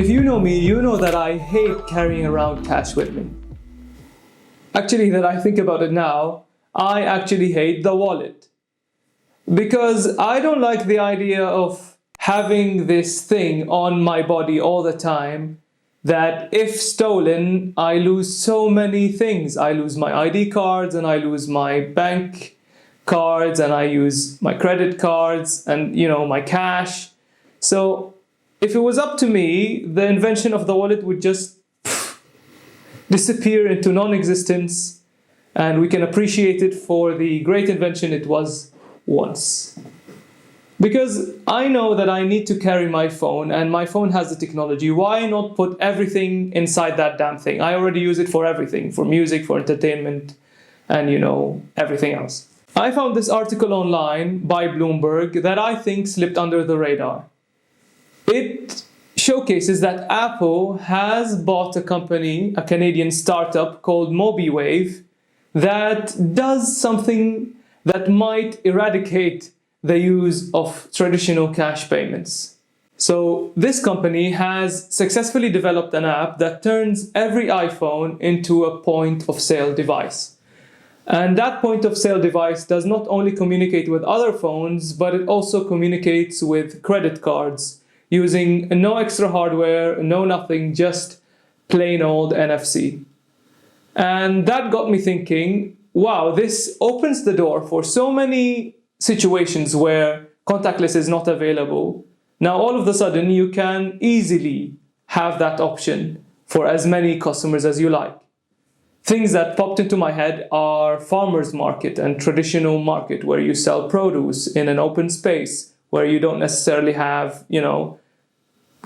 If you know me, you know that I hate carrying around cash with me. Actually, that I think about it now, I actually hate the wallet. Because I don't like the idea of having this thing on my body all the time that if stolen, I lose so many things. I lose my ID cards and I lose my bank cards and I use my credit cards and my cash. So if it was up to me, the invention of the wallet would just disappear into non-existence, and we can appreciate it for the great invention it was once. Because I know that I need to carry my phone, and my phone has the technology. Why not put everything inside that damn thing? I already use it for everything, for music, for entertainment, and everything else. I found this article online by Bloomberg that I think slipped under the radar. It showcases that Apple has bought a company, a Canadian startup called MobiWave, that does something that might eradicate the use of traditional cash payments. So this company has successfully developed an app that turns every iPhone into a point-of-sale device. And that point-of-sale device does not only communicate with other phones, but it also communicates with credit cards using no extra hardware, no nothing, just plain old NFC. And that got me thinking, wow, this opens the door for so many situations where contactless is not available. Now, all of a sudden, you can easily have that option for as many customers as you like. Things that popped into my head are farmers market and traditional market, where you sell produce in an open space, where you don't necessarily have,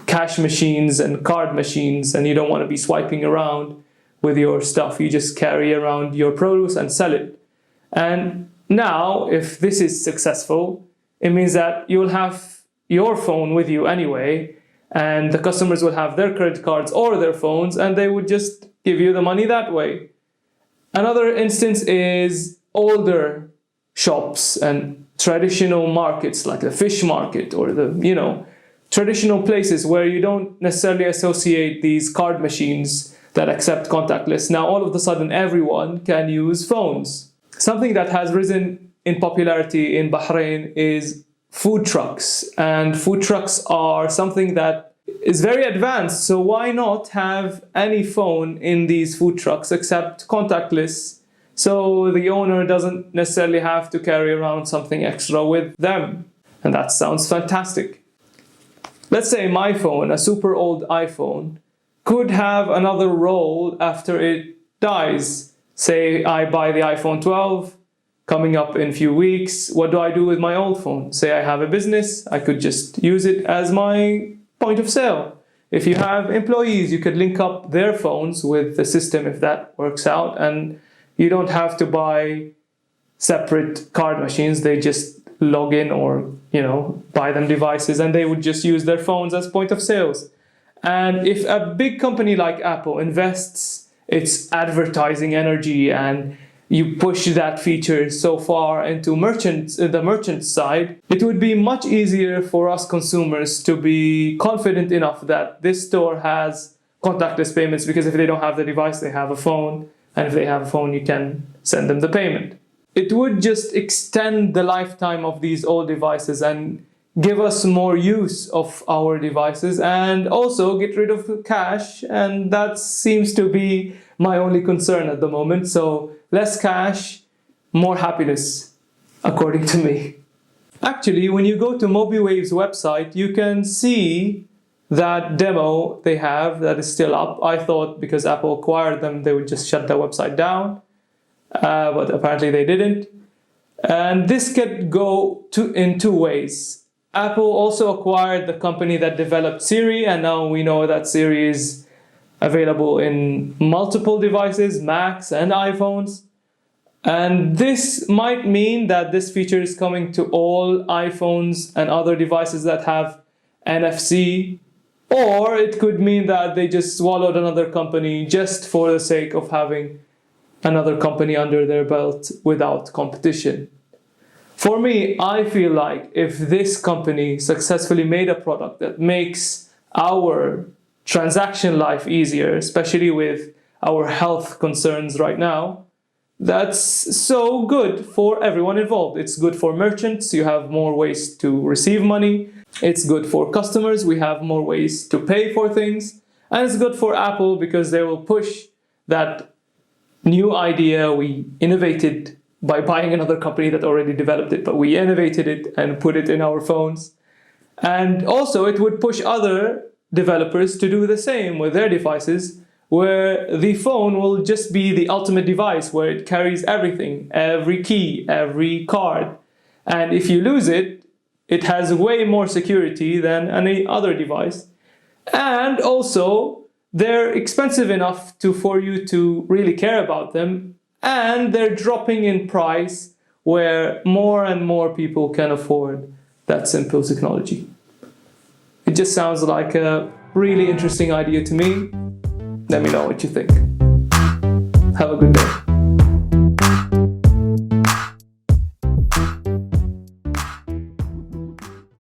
cash machines and card machines, and you don't want to be swiping around with your stuff. You just carry around your produce and sell it. And now, if this is successful, it means that you'll have your phone with you anyway, and the customers will have their credit cards or their phones, and they would just give you the money that way. Another instance is older shops and traditional markets like the fish market or the, traditional places where you don't necessarily associate these card machines that accept contactless. Now, all of a sudden, everyone can use phones. Something that has risen in popularity in Bahrain is food trucks. And food trucks are something that is very advanced. So why not have any phone in these food trucks except contactless? So the owner doesn't necessarily have to carry around something extra with them. And that sounds fantastic. Let's say my phone, a super old iPhone, could have another role after it dies. Say I buy the iPhone 12, coming up in a few weeks. What do I do with my old phone? Say I have a business, I could just use it as my point of sale. If you have employees, you could link up their phones with the system if that works out, and you don't have to buy separate card machines. They just log in or buy them devices, and they would just use their phones as point of sales. And if a big company like Apple invests its advertising energy and you push that feature so far into the merchant side, it would be much easier for us consumers to be confident enough that this store has contactless payments, because if they don't have the device, they have a phone, and if they have a phone, you can send them the payment. It would just extend the lifetime of these old devices and give us more use of our devices, and also get rid of cash. And that seems to be my only concern at the moment. So less cash, more happiness, according to me. Actually, when you go to MobiWave's website, you can see that demo they have that is still up. I thought because Apple acquired them, they would just shut their website down. But apparently they didn't. And this could go in two ways. Apple also acquired the company that developed Siri, and now we know that Siri is available in multiple devices, Macs and iPhones. And this might mean that this feature is coming to all iPhones and other devices that have NFC, or it could mean that they just swallowed another company just for the sake of having another company under their belt without competition. For me, I feel like if this company successfully made a product that makes our transaction life easier, especially with our health concerns right now, that's so good for everyone involved. It's good for merchants, you have more ways to receive money. It's good for customers, we have more ways to pay for things. And it's good for Apple because they will push that new idea we innovated by buying another company that already developed it, but we innovated it and put it in our phones. And also it would push other developers to do the same with their devices, where the phone will just be the ultimate device, where it carries everything, every key, every card. And if you lose it, it has way more security than any other device. And also, they're expensive enough for you to really care about them, and they're dropping in price where more and more people can afford that simple technology. It just sounds like a really interesting idea to me. Let me know what you think. Have a good day.